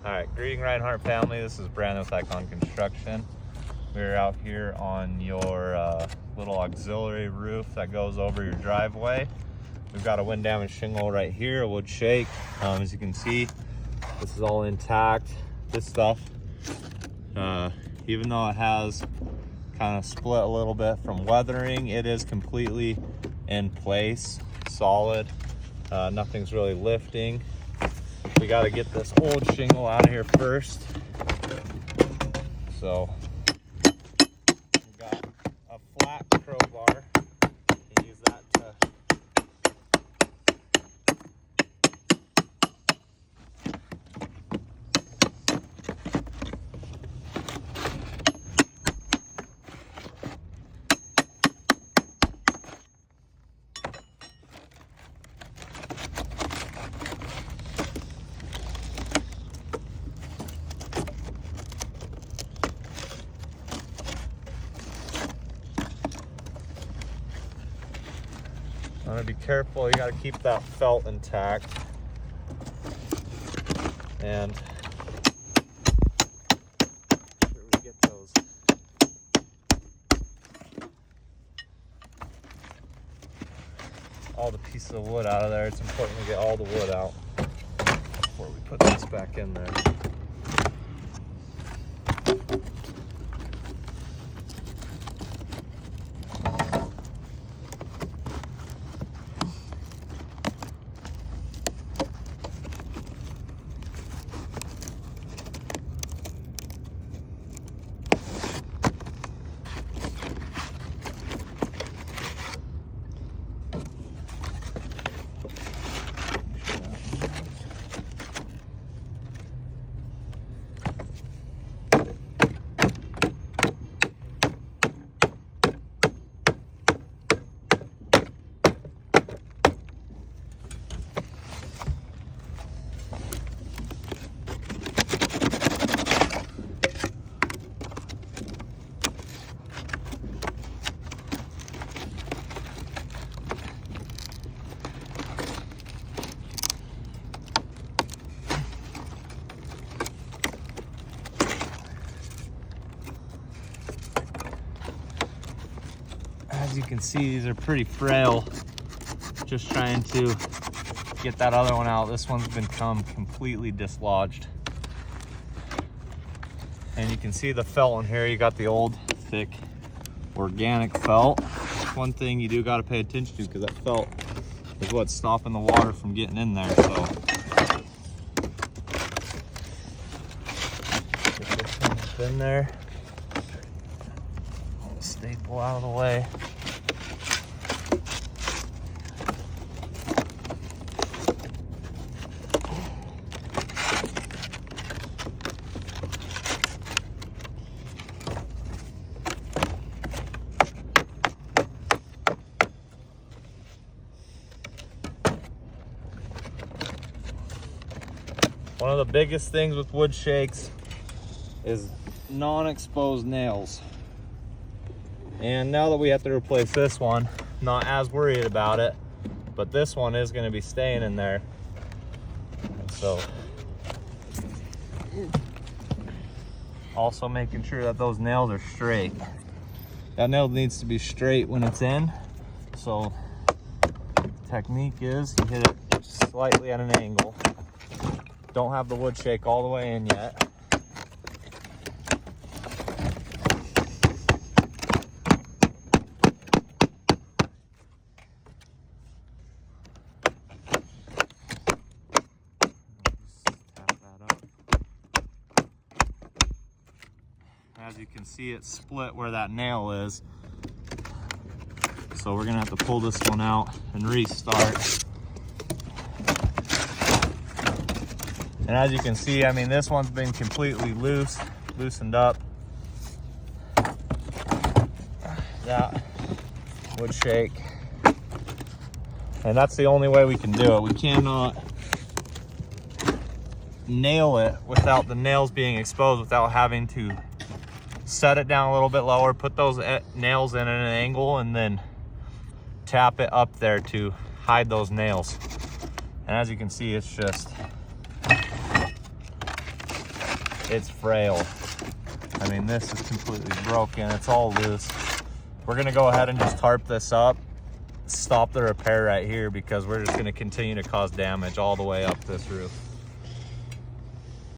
All right, greeting Rinehart family. This is Brandon with Icon Construction. We're out here on your little auxiliary roof that goes over your driveway. We've got a wind damaged shingle right here, a Woodshake. As you can see, this is all intact. This stuff, even though it has kind of split a little bit from weathering, it is completely in place, solid. Nothing's really lifting. We got to get this old shingle out of here first. So we've got a flat crowbar. You can use that to want to be careful. You got to keep that felt intact, and make sure we get those all the pieces of wood out of there. It's important to get all the wood out before we put this back in there. As you can see, these are pretty frail. Just trying to get that other one out. This one's become completely dislodged. And you can see the felt in here. You got the old thick organic felt. One thing you do got to pay attention to, because that felt is what's stopping the water from getting in there. So get this one up in there. Staple out of the way. One of the biggest things with wood shakes is non-exposed nails. And now that we have to replace this one, not as worried about it, but this one is going to be staying in there. And so also making sure that those nails are straight. That nail needs to be straight when it's in. So the technique is you hit it slightly at an angle. Don't have the wood shake all the way in yet. As you can see, it's split where that nail is. So we're gonna have to pull this one out and restart. And as you can see, I mean, this one's been completely loosened up. That would shake. And that's the only way we can do it. We cannot nail it without the nails being exposed, without having to set it down a little bit lower, put those nails in at an angle, and then tap it up there to hide those nails. And as you can see, it's just it's frail. I mean, this is completely broken. It's all loose. We're gonna go ahead and just tarp this up, stop the repair right here, because we're just gonna continue to cause damage all the way up this roof.